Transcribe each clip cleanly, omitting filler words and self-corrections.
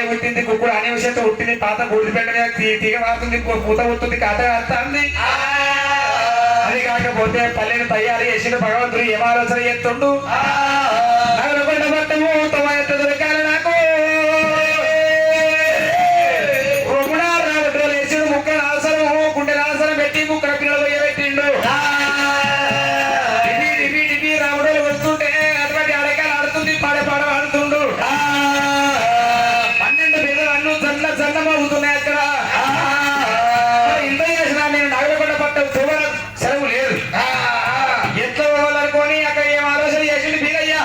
పుట్టింది కుక్కుడు అనే విషయంతో పుట్టింది పాత గుడి పెట్ట తీగ మారుతుంది పూత పుట్టింది కాట కాస్తుంది అది కాకపోతే పల్లెని తయారు చేసిన భగవంతుడు ఏం ఆలోచన చేస్తుండు నగలకొండ పట్టము తమ ఎత్త దొరకాలి నాకు రాబట్టు వేసిన ముక్కల అవసరం గుండెల అవసరం పెట్టి ముక్కల పిల్లలు పోయి పెట్టిండు రాముడు వస్తుంటే అటువంటి అడగాలు ఆడుతుంది పాడ పాడ ఆడుతుండు 12 పేదలు అన్ను చల్ల చల్లమవుతున్నాయి అక్కడ ఇంత చేసిన నేను నగలకొండ పట్టం సెలవు లేదు ఎట్లా పోవాలనుకొని అక్కడ ఏం ఆలోచన చేసిండు బీరయ్య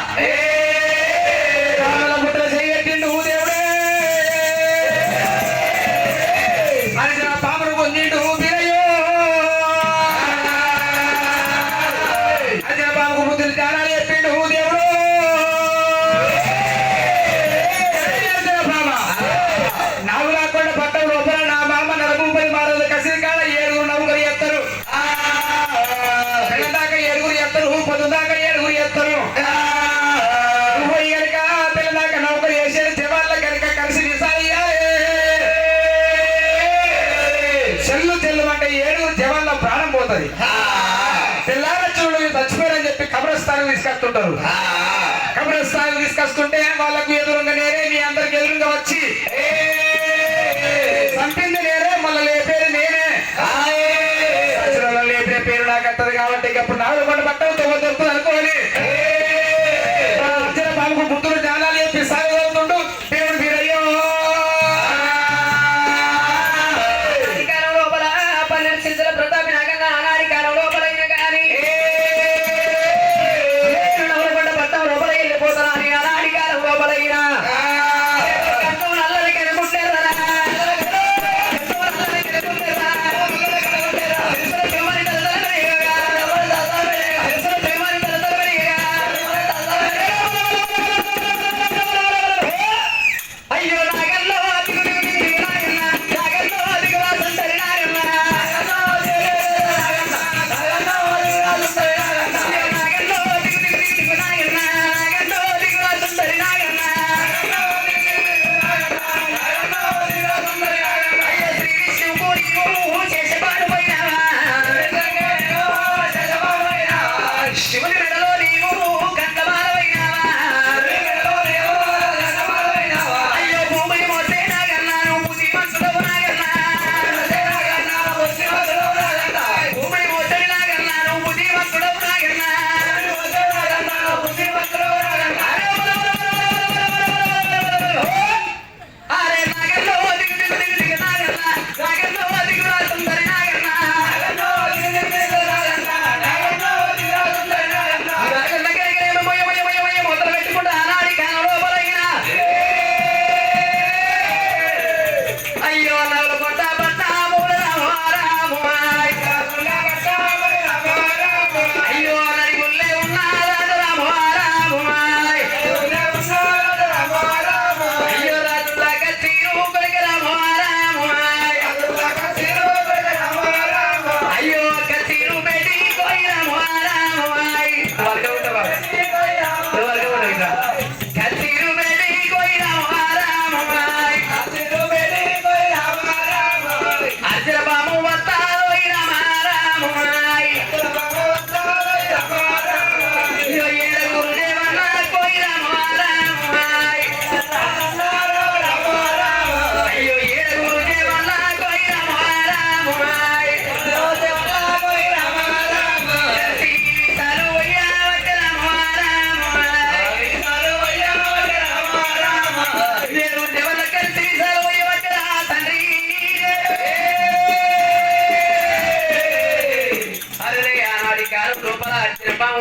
రాముల ముట్టలు చేయబెట్టిండు దేవుడే అని పామును పొందిండు బీరయ్యో అది పాముకు బుద్ధులు ధ్యానాలు చెప్పిండు దేవుడు నాగులాకొండ పట్టం లోపల నా మామ నరభూపతి మారదు కసిరి కాడ 7 నౌకరు ఎత్తారు తెల్లదాకా 7 ఎత్తారు పొద్దుదాకా 7 ఎత్తారు నువ్వు కనుక తెల్లదాకా నౌకరు వేసేది జవాన్ల కనుక కలిసి విసాలి చెల్లు చెల్లు అంటే 7 జవాన్ల ప్రాణం పోతుంది తెల్లార చూడు చచ్చిపోయారని చెప్పి కబ్రస్థానం తీసుకొస్తుంటారు కబ్రస్థానం తీసుకొస్తుంటే వాళ్ళకు ఎదురుగా నేనే మీ అందరికి ఎదురుగా వచ్చి చంపింది నేనే మళ్ళీ లేపేది నేనే లేపిన పేరు నాకు వస్తుంది కాబట్టి ఇప్పుడు నాగలకొండ పట్టం దొరుకుతుంది అనుకోని అర్జున బాబుకు బుద్ధులు జ్ఞానాలు చెప్పి సాగుతుండు దేవుడు వీరయ్యో లోపల 12 శిల్సుల ప్రతాపి నాగన్న ఆనాడి కాలం లోపల కానీ నాగలకొండ పట్టం లోపల వెళ్ళిపోతాను అని ఆనాడి కాలం లోపల నల్లది కనుకుంటారా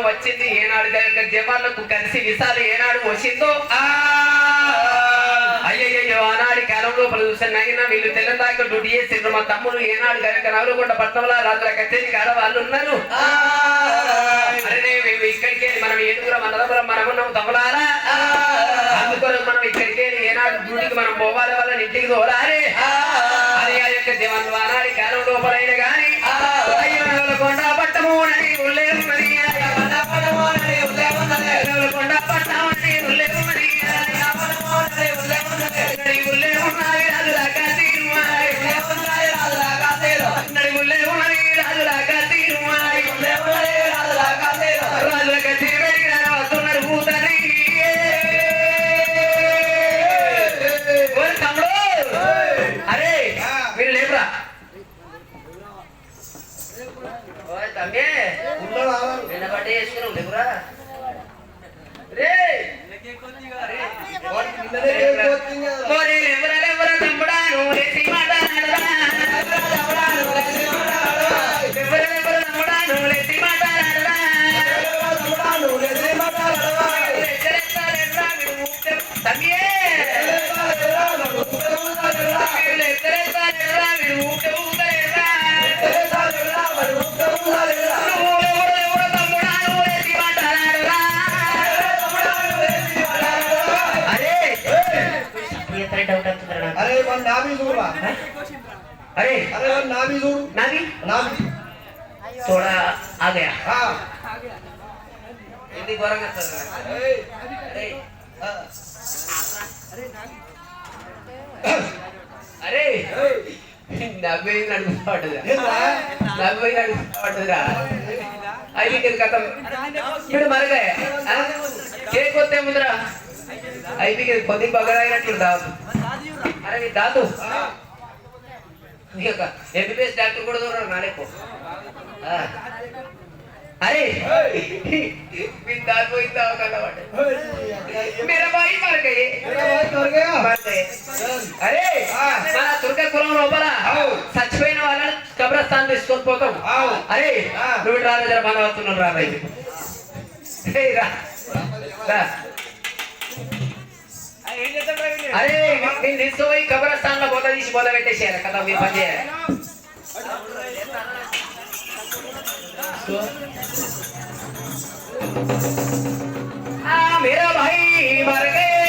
వచ్చింది ఏనాడు జవాన్లకు కలిసి విసాలు ఏనాడు వచ్చిందో అయ్యయ్యో ఆనాడి కాలం లోపల చూసానైనా వీళ్ళు తెల్లదాకా డ్యూటీ చేసిండ్రు మా తమ్ముడు ఏనాడు కనుక నవలకొండ పట్టణంలో రాత్రి కచేరి కాడ వాళ్ళు ఉన్నారు అరే మేము ఇక్కడికి మనం ఏడుగురం అన్నదపురం మనమున్నాం తమలారా అందుకొని మనం ఇక్కడికి ఏనాడు డ్యూటీకి మనం పోవాలి వాళ్ళని ఇంటికి తోలారే అది ఆ యొక్క జవాన్లు ఆనాడి కాలం లోపలైన గాని అయ్యో నవలకొండ పట్టము నడి ఉల్లేరు మరి నవలకొండ పట్టము నడి ఉల్లేరు మరి ఎవరెవరు తమ్ముడా నువ్వు లేచి మాట్లాడరా ఎవరెవరు తమ్ముడా నువ్వు లేచి మాట్లాడరా తమ్మియే अरे अरे नाभी जोड़ नाभी नाभी थोड़ा आ गया हाँ हिंदी गोरा कर अरे अरे नाभी नडुपाडुरा नाभी नडुपाडुरा आई के खत्म फिर मर गए केक होते मुद्रा आई के खुद ही बगड़ा ही दादू अरे दादू एमबीबीएस डॉक्टर को दो नाले को अरे बिंदास वो इतना होगा ना वाटे मेरा भाई मर गए मर गए अरे मैं तुर्के कुलों रोबला सच में ना वाला कब्रिस्तान में स्कूल पोता हूँ अरे नूट राजा जरा माना वातु नल रहा है हे रा अरे इन दिसो वही कब्रिस्तान में बोला दिस बोला बेटे शेर कथा भी बजे मेरा भाई मर गए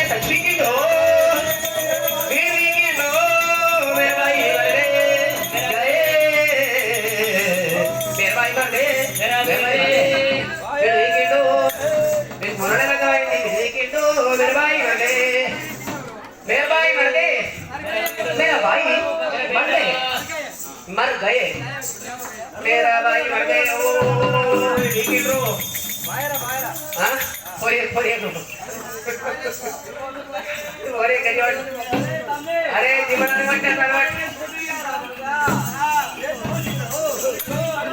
सच्ची की दो मेरी की दो मेरे भाई मर गए मेरे भाई मर गए मेरे भाई की दो मरने लगा मेरे की दो मेरे भाई मर गए मेरे भाई मर गए मेरा भाई मर गए मर गए मेरा भाई मर गए ओ ठीक है ब्रो हां फोरे करियो अरे जीवन में मत कर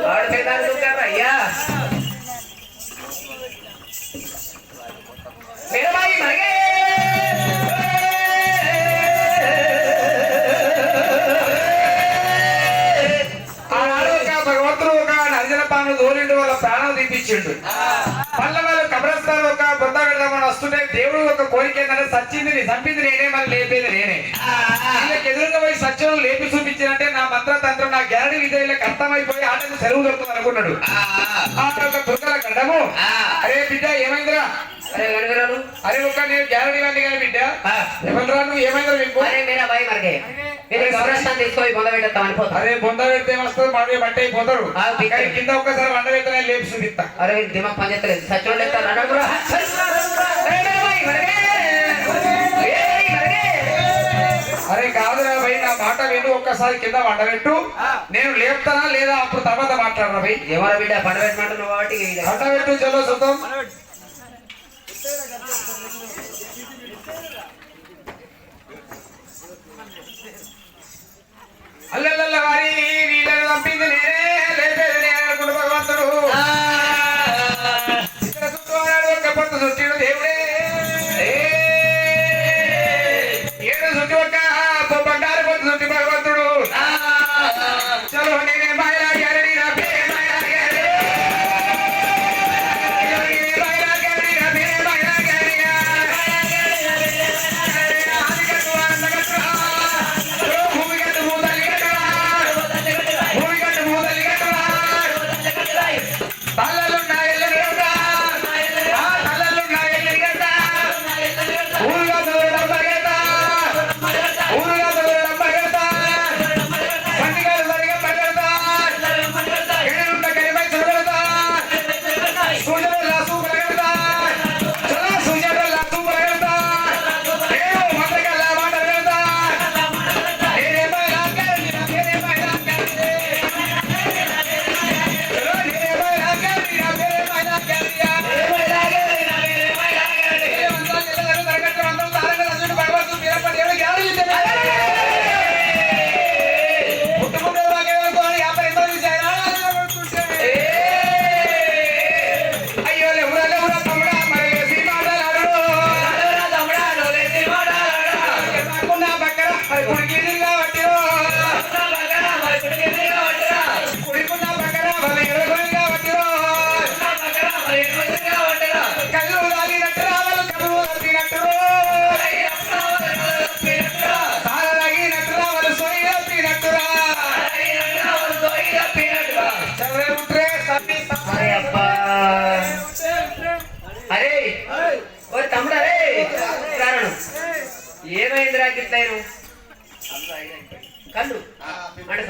और बेदार तू कर भैया मेरा भाई मर गए దోలిండు వాళ్ళ ప్రాణం తీపించిండు మళ్ళీ వాళ్ళు కబ్రస్థాన్ ఒక బొంద పెడదామని వస్తుంటే దేవుడు ఒక కోరిక ఏంటంటే సచ్చింది చంపింది నేనే మళ్ళీ లేపేది నేనే వీళ్ళకి ఎదురుగా పోయి సత్యం లేపి చూపించానంటే నా మంత్రతంత్రం నా గ్యారంటీ విధేయులకు అర్థమైపోయి ఆటకు సెలవు దొరుకుతుంది అనుకున్నాడు ఆట ఒక దుర్గల గడ్డము అరే బిడ్డ ఏమైందిరా अरे गणगरानु अरे वो का नहीं ग्यारह वाली का बिड्डा एवलरानु ఏమైందో మీకు अरे मेरा भाई मर गए मेरे कब्रिस्तान తీసుకొని బొంద పెట్టామని పోతా అరే బొంద పెడితే వస్తది మాడే బట్టే పోతారు కానీ కింద ఒక్కసారి వండ పెట్టనే లేపి చూపిస్తా అరే దిమాగ్ పంజెత్తలేదు సచ్చోడు లెక్క నడకురా अरे मेरा भाई मर गए అరే కాదురా భయ్ నా మాట విను ఒక్కసారి కింద వండ పెట్టు నేను లేపుతానా లేదా అప్పుడు తర్వాత మాట్లాడరా భయ్ ఎవరా బిడ్డ పండ పెట్టమంటున్నావు కాబట్టి వండ పెట్టు చలో సుతం అల్లల్ల వారి వీళ్ళని పంపింది నేనే లేపేది నేనే అనుకున్న భగవంతుడు ఇక్కడ చుట్టూ ఒక పొత్తు చుట్టిడు దేవుడే ఏడు చుట్టి ఒక బంగారు పొత్తు చుట్టి భగవంతుడు చలో నేనే బాయిలా గ్యారెడీ నా పేరు తలలున్న ఎల్లెలుగా ఎట్లయిను కళ్ళు అంటే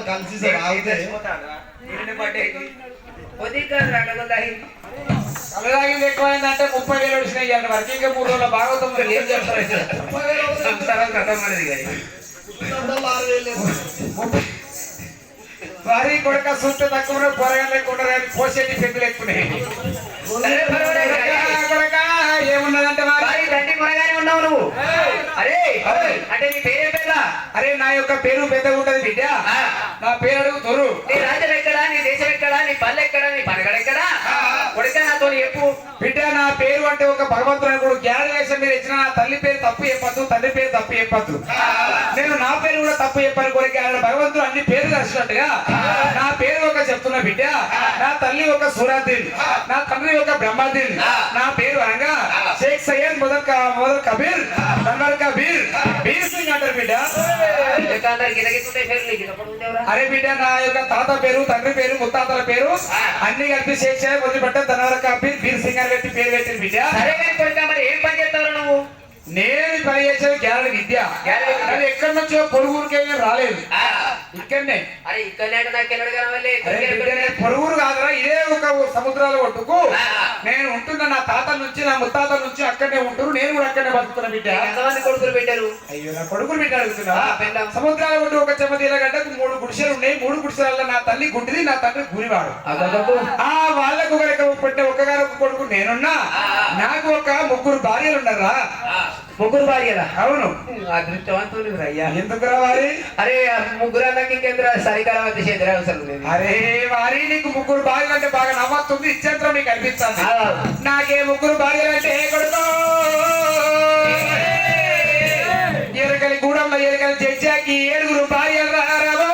కలిసి తాగితే కొద్దిగా రాగలదాయి కలదాగింది ఎక్కువైందంటే 30,000 వచ్చినాయి ఇవాళ వరకు ఇంకా 3 రోజుల భాగవతం ఏం చేస్తారు సంసారం కథం అనేది కానీ వారి కొడుక చూస్తే తక్కువ పొరగా లేకుండా పోసేటి పెద్దలు ఎక్కున్నాయి కొడక ఏమున్నదంటే వారి తండ్రి కొనగానే ఉన్నావు నువ్వు అరే అంటే నీ పేరే పెద్ద అరే నా యొక్క పేరు పెద్దగా ఉంటది బిడ్డ నా పేరు అడుగుతారు నీ రాజ్యం ఎక్కడా నీ దేశం ఎక్కడా నీ పల్లె ఎక్కడా నీ పనగడ ఎక్కడా కొడుక నాతో చెప్పు బిడ్డ నా పేరు అంటే ఒక భగవంతుడు కూడా గ్యారవేశం మీరు ఇచ్చిన నా తల్లి పేరు తప్పు చెప్పద్దు తండ్రి పేరు తప్పు చెప్పద్దు నేను నా పేరు కూడా తప్పు చెప్పాను కొడుకు ఆయన భగవంతుడు అన్ని పేరు రాసినట్టుగా నా పేరు ఒక చెప్తున్నా బిడ్డ నా తల్లి ఒక సూరాద్దీన్ నా తండ్రి ఒక బ్రహ్మాద్దీన్ నా పేరు అనగా షేక్ సయ్యద్ మొదల్ కబీర్ నన్వర్ కబీర్ బీర్ సింగ్ అంటారు బిడ్డ అరే బిడ్డ నా యొక్క తాత పేరు తండ్రి పేరు ముత్తాతల పేరు అన్ని కలిపి షేక్ సయ్యద్ మొదలుపెట్ట నన్వర్ కబీర్ బీర్ సింగ్ అని పెట్టి పేరు పెట్టింది బిడ్డ సరే కొడుక మరి ఏం పని చేస్తావు నువ్వు నేను పని చేసేది గ్యాలరీ విద్య కానీ ఎక్కడి నుంచో పొరుగురికి రాలేదు ఇక్కడనే అరే ఇక్కడనే నాకు పొరుగురు కాదురా ఇదే ఒక సముద్రాల ఒడ్డుకు నేను ఉంటున్నా నా తాతల నుంచి నా ముత్తాతల నుంచి అక్కడనే ఉంటున్నారు నేను కూడా అక్కడనే బతుకుతున్నా బిడ్డ ఎంతమంది కొడుకులు పెట్టారు అయ్యో నా కొడుకులు బిడ్డ అడుగుతున్నా సముద్రాల ఒడ్డు ఒక చెమతీల గడ్డకు 3 గుడిసెలు ఉన్నాయి 3 గుడిసెల నా తల్లి గుడ్డిది నా తండ్రి గురివాడు వాళ్ళకు పెట్టే ఒక్కగారు కొడుకు నేనున్నా నాకు ఒక 3 భార్యలు ఉన్నారా 3 భార్యలా అవును అదృష్టవంతులు అయ్యా ఎందుకు రావాలి అరే 3 అన్నకి ఇంకెందుకు సరికాలం అయితే చేద్దరు అవసరం లేదు అరే వారి నీకు 3 భార్యలు అంటే బాగా నవ్వుతుంది ఇచ్చేంతరం నీకు అనిపిస్తుంది నాకే 3 భార్యలు అంటే కొడుకో ఎరకలి గూడెంలో ఎరకలి జడ్జాకి 7 భార్యలు రారాబో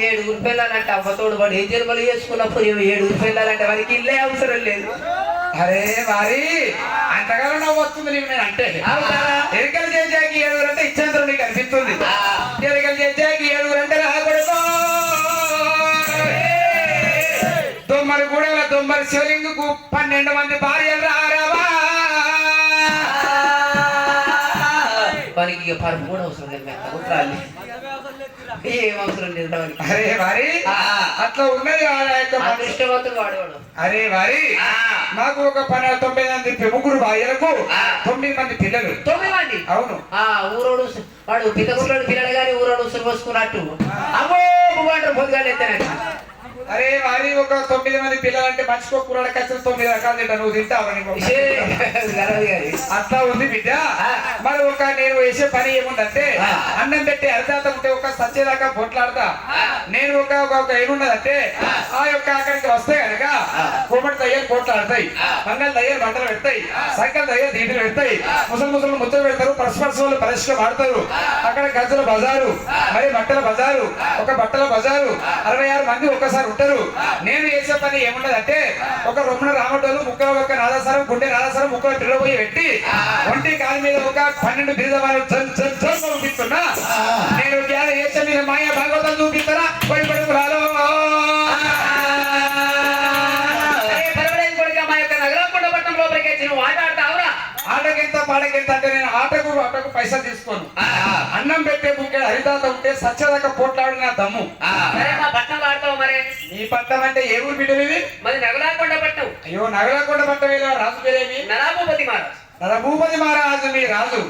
7 పిల్లలంటే అవ్వతోడు వాడు ఏ జన్మలు చేసుకున్నప్పుడు 7 పిల్లలంటే వారికి ఇల్లే అవసరం లేదు అరే వారి అంతగానో నవ్వు వస్తుంది నీకు నేను అంటే ఎరకలు జడ్జాకి 7 అంటే ఇచ్చేంతరం నీకు అనిపిస్తుంది ఎరకలు జడ్జాకి 7 అంటే రాకూడదు దొమ్మరి గూడెల దొమ్మరి శివలింగుకు 12 మంది భార్యలు రారావా వారికి ఇక పరుపు కూడా అవసరం లేదు కుట్రాలి ఏం అవసరం లేదు వారికి అరే వారి అట్లా ఉన్నది అదృష్టవంతుడు వాడేవాడు అరే వారి మాకు ఒక 9 మంది 3 భార్యలకు 9 మంది పిల్లలు 9 మంది అవును ఊరోడు వాడు పితకుడు పిల్లలు కానీ ఊరోడు ఉసురు పోసుకున్నట్టు అమ్మో అంటారు పొద్దుగాలు ఎత్తానట్టు అరే వారి ఒక 9 మంది పిల్లలు అంటే మర్చిపో కూరల ఖర్చులు 9 రకాలు తింటా నువ్వు తింటావు అట్లా ఉంది బిడ్డ మరి ఒక నేను వేసే పని ఏముందంటే అన్నం పెట్టి అర్ధాత ఉంటే ఒక సచ్చేదాకా పొట్లాడతా నేను ఒక ఏమున్నదంటే ఆ యొక్క అక్కడికి వస్తే కనుక కోమటి దయ్యాలు పోట్లాడతాయి మంగళ దయ్యాలు మంటలు పెడతాయి సంకల దయ్యాలు దీంట్లో పెడతాయి ముసలు ముచ్చలు పెడతారు పరస్పరసలు పరిశ్రమ ఆడతారు అక్కడ గజల బజారు మరి బట్టల బజారు ఒక బట్టల బజారు 66 మంది ఒక్కసారి ఉంటారు నేను చేసే పని ఏమున్నదంటే ఒక రొమ్మన రామటోలు ముక్కల ఒక నాదాసారం గుండె నాదాసారం ముక్కల పిల్లబోయి పెట్టి ఒంటి కాలు మీద ఒక 12 బిరుదవాళ్ళు చూపిస్తున్నా నేను చేసే మీద మాయ భాగవతం చూపిస్తారా పడి పడుకురాలో మా యొక్క నగరకొండ పట్టణం లోపలికి వచ్చి నువ్వు ఆట ఆడతావురా ఆటకెంత పాటకెంత అంటే నేను ఆటకు పైసలు తీసుకోను అన్నం పెట్టే బుక్కే హరిదాత ఉంటే సత్యదాకా పోట్లాడిన దమ్ము సరే మా పట్టణంలో ఆడతావు మరి నీ పట్టం అంటే ఏ ఊరు బిడ్డ ఇది మరి నగలాకొండ పట్టణం అయ్యో నగలాకొండ పట్టం రాజు పేరేమి నరాభూపతి మహారాజు నరభూపతి మహారాజు మీ రాజు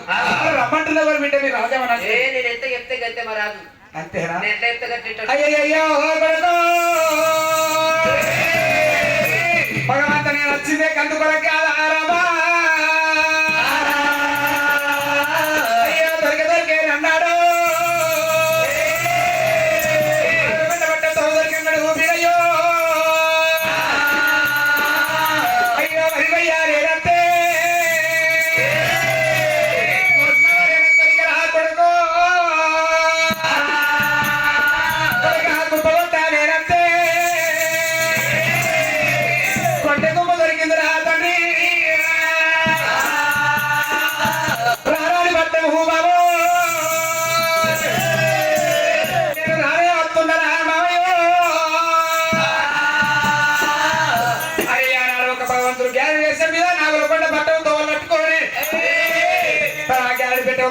రమ్మంటున్నవారు బిడ్డ మీ రాజమన్నా నేను ఎంత చెప్తే గంతే మా రాజు అంతేనా నేను ఎంత చెప్తే గంటే అయ్యయ్యో భగవంత నేను వచ్చిందే కందు కొరకే ఆరామా అయ్యో దొరికే అన్నాడు దొరికన్నాడు ఊపిరయ్యో అయ్యో హరివయ్యా రేరంతే కొడుకు కొడుకు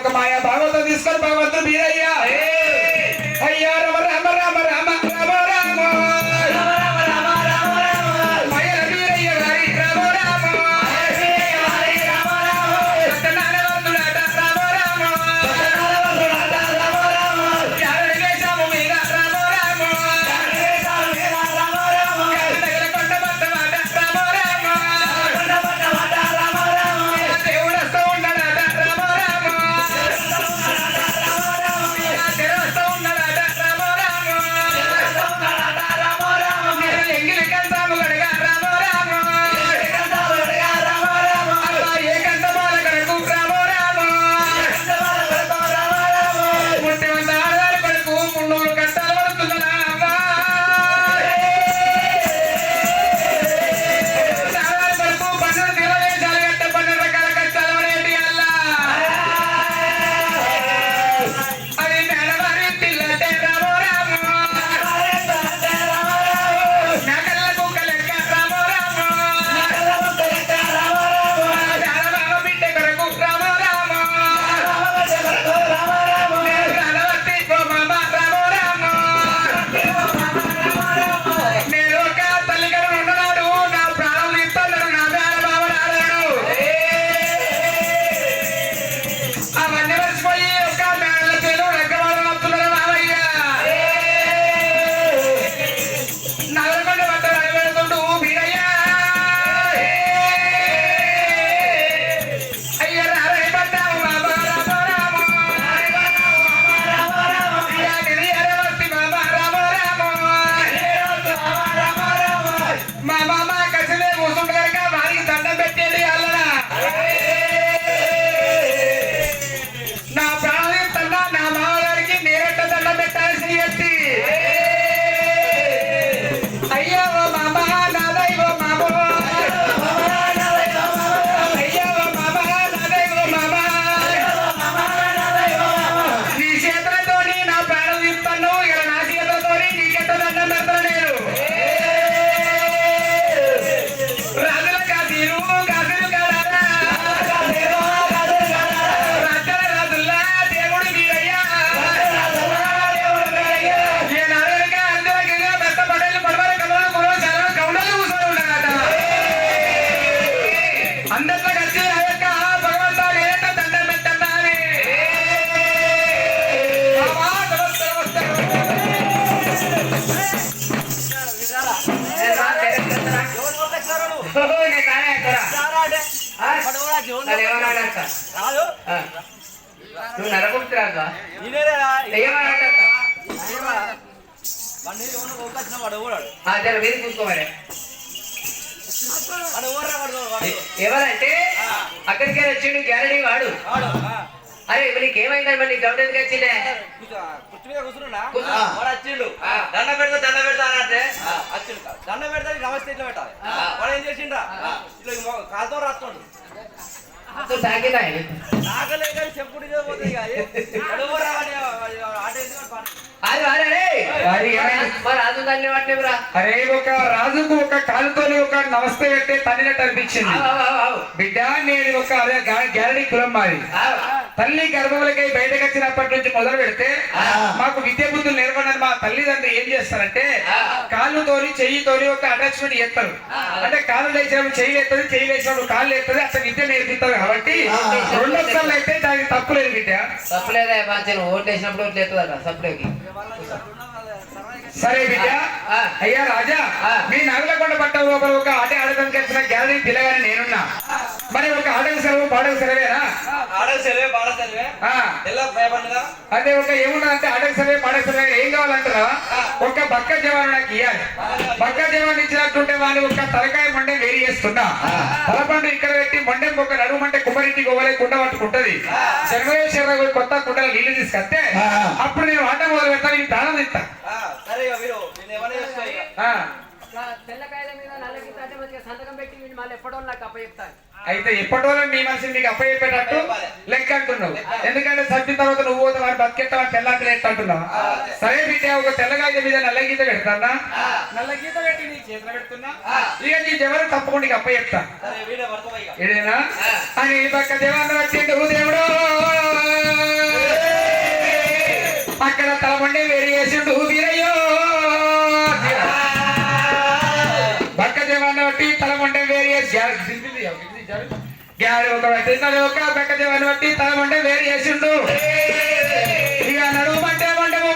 ఒక మాయా భాగవతం తీసుకొని భగవంతుడు మీరయ్యా అయ్యా రమ రామ రామ రామ రామ రామ మయల వీరయ్య గారి రామ రామ సత్యనారాయణుడాట రామ రామ యారడి వేషము మీద రామ రామ యారడి కొండ పట్టమాట రామ రామ దేవుడు వస్తూ ఉన్నాడట రామ రామ దేవుడు వస్తూ ఉన్నాడట రామ రామ నేను ఎంగిలి కంటాము గడగా రామ రామ అల్లా ఏ కంటమాల గడకు రామ రామ ముట్టి వంద ఆడదారి కొడుకు 300 కట్టాలు పడుతుందా కొడుకు 12 వేషాలు కట్టే 12 రకాల కష్టాలు పడేటి అల్లా అది నెలవారి పిల్లటే రామ రామ నగల కుక్క లెక్క రామ రామ రామ బిడ్డ కొరకు రామ రామ రామవతి గోమామ రామ రామ నేను ఒక తల్లిగడు ఉన్నాడు నా ప్రాణం ఇస్తున్నాడు నా మేన బావనాడు అవన్నీ మర్చిపోయి ఒక మేడల పేరు ఎక్కవాడు వస్తున్నాడు రామయ్య నగరకొండ పట్ట వెళ్తుంటూ వీరయ్య అయ్య రారై పట్టావు బాబా రామ రామ యాగిరి అరవత్తి బాబా రామ రామ మా మామ కసిలే కూర్చుంటు కనుక వారికి దండం పెట్టేది అల్లరా నా ప్రాణం తన్నా నా మామగారికి నేరెట్ట దండం పెట్టాల్సి ఎత్తి అయ్యో ఓ మామ నాదై ఓ మామ అయ్యో ఓ మామ నాదై ఓ మామ నీ చేతులతోని నా ప్రాణం ఇస్తాను ఇక నా చేతులతోని నీకెట్ట దండం పెడతాను నేను రాజుల కాశీలు కాశీలు కాడారా రాజుల రాజుల్లా దేవుడు వీరయ్యా ఏ నారాయణగా అందరికీగా పెద్ద పడేలు పడవల కమలం కులం చాలా కౌండలు కూర్చొని ఉన్నారట అందరిలో కలిసి ఆ యొక్క భగవంతుడు ఏట దండం పెట్టాలి బాబా నమస్తే నువ్వు నరకొడుతురాగా జర వీధి చూసుకోమరే ఎవరంటే అక్కడికి వచ్చిండు గ్యారెంటీ వాడు అరే నీకు ఏమైందని మరి నీకు డౌట్ ఎందుకు వచ్చిందే వాడు వచ్చిండు దండ పెడతా అంటే వచ్చిండు దండ పెడతా నమస్తే ఇట్లా పెట్టాలి వాడు ఏం చేసిండ్రా ఇట్లా కాలుతో రాస్తుండు తాకిందా నాగలే కానీ చెప్పుడు పోతుంది రాజు దాన్ని పట్టినరా అరే ఒక రాజుకు ఒక కాలుతోని ఒక నమస్తే పెట్టే తల్లినట్టు అనిపించింది బిడ్డ నేను ఒక అదే గ్యారడీ కులం మాది తల్లి గర్భములకై బయటకు వచ్చినప్పటి నుంచి మొదలు పెడితే మాకు విద్య బుద్ధులు నేర్పడానికి మా తల్లిదండ్రులు ఏం చేస్తారంటే కాళ్ళుతోని చెయ్యితోని ఒక అటాచ్మెంట్ చేస్తారు అంటే కాళ్ళు లేచినప్పుడు చెయ్యి లేస్తుంది చెయ్యి లేచినప్పుడు కాళ్ళు లేస్తుంది అట్లా విద్య నేర్పిస్తారు కాబట్టి 2 సార్లు అయితే దానికి తప్పులేదు బిడ్డ తప్పులేదా బాగా ఓట్లు వేసినప్పుడు ఓట్లు ఎత్తుందట సప్పుడేకి సరే బిడ్డ అయ్యా రాజా మీ నగలకొండ పట్ట లోపల ఒక ఆట ఆడటానికి వచ్చిన గ్యాలరీ పిల్లగాని నేనున్నా మరి ఒక ఆటకు సెలవు పాటకు సెలవేనా ఆడకు సెలవే పాడ సెలవే ఎలా భయపడదా అదే ఒక ఏమున్నదంటే ఆటకు సెలవే పాటకు సెలవే ఏం కావాలంటారా ఒక బక్క జవాను నాకు ఇవ్వాలి బక్క జవాన్ ఇచ్చినట్టుంటే వాళ్ళు ఒక తలకాయ మండే వేరి చేస్తున్నా తలపండు ఇక్కడ పెట్టి మండే ఒక నడుము మంటే కుమ్మరింటికి పోవాలి కుండ పట్టుకుంటది శర్వేశ్వర కొత్త కుండలు నీళ్లు తీసుకొస్తే అప్పుడు నేను ఆట మొదలు పెడతాను నీకు దానం ఇస్తా సరే మీరు నేను ఏమైనా చేస్తా తెల్లకాయల మీద నల్లకి సంతకం పెట్టి మళ్ళీ ఎప్పుడో నాకు అప్ప చెప్తాను. అయితే ఎప్పటి వల్ల నీ మనిషిని నీకు అప్పచెప్పేటట్టు లెక్క అంటున్నావు. ఎందుకంటే సత్యం తర్వాత నువ్వు పోతే వాడు బతికెట్టావని తెల్లాకి లెక్క అంటున్నావు. సరే బిడ్డ ఒక తెల్లగాయ మీద నల్ల గీత పెడతానా, నల్ల గీత పెట్టి నీ చేతిలో పెడుతున్నా. ఇక నీ జవరు తప్పకుండా నీకు అప్ప చెప్తా. ఇదేనా అని ఈ పక్క దేవాన్ని వచ్చిండు దేవుడు, అక్కడ తలమండే వేరు చేసిండు వీరయ్యో. పక్క దేవాన్ని బట్టి తలమండే వేరు చేసి గ్యాడు ఒక పక్క దేవాన్ని బట్టి తలమండే వేరు చేసిండు. ఇక నడుమంటే మండము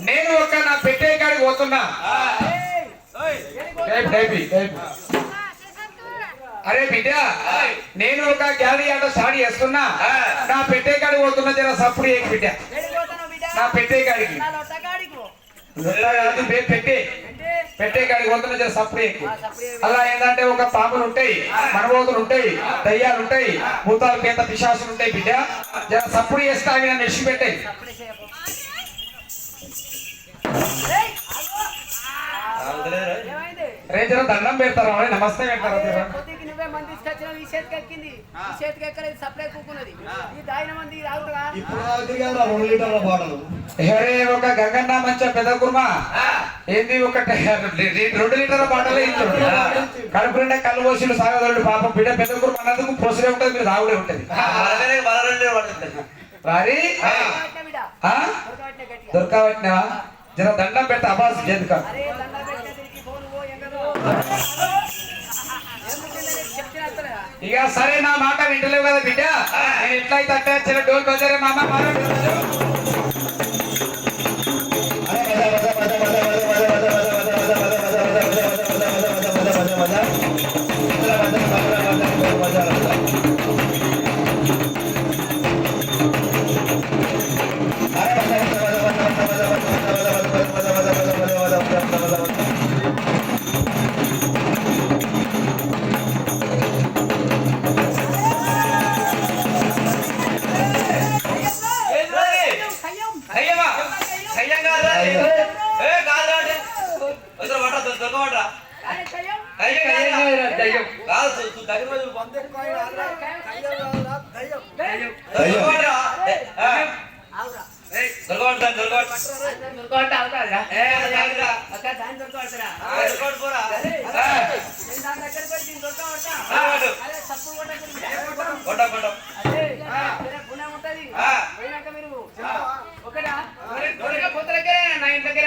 నేను ఒక నా పెట్టే కాడికి పోతున్నా. అరే బిడ్డ, నేను ఒక గ్యాలరీ ఆటో స్టార్ట్ చేస్తున్నా. నా పెట్టే కాడికి పోతున్నా, జర సప్పుడు ఏకి బిడ్డ. నా పెట్టే కాడికి పెట్టే కాడికి పోతున్నా, జర సప్పుడు ఏకి. అలా ఏంటంటే ఒక పాములు ఉంటాయి, మనబోతులు ఉంటాయి, దయ్యాలు ఉంటాయి, భూతాలు పేద పిశాసులు ఉంటాయి బిడ్డ. జర సప్పుడు చేస్తే అవి నన్ను ఇచ్చి పెట్టాయి. రేంజర్ దండం పెడతారా, నమస్తే పెడతారా? ఒక గంగన్న మంచి పెద్ద కుర్మా ఏంది, ఒక 2 లీటర్ల బాటలే ఇచ్చాడు. కడుపు నిండా కళ్ళు పోసిలు సాగదలుడు పాపం బిడ్డ. పెద్ద కుర్మ అన్నందుకు పొసరే ఉంటుంది, మీరు తాగుడే ఉంటది. వారి దొరకబట్టినవా? జర దండం పెడతా అబాస్ జెద్దుక. ఇక సరే, నా మాట వింటలేవు కదా బిడ్డ. నేను ఎట్లయితే అట్లా చిన్న డోల్ బజారే మామ ఒకటా నా ఇంటి దగ్గర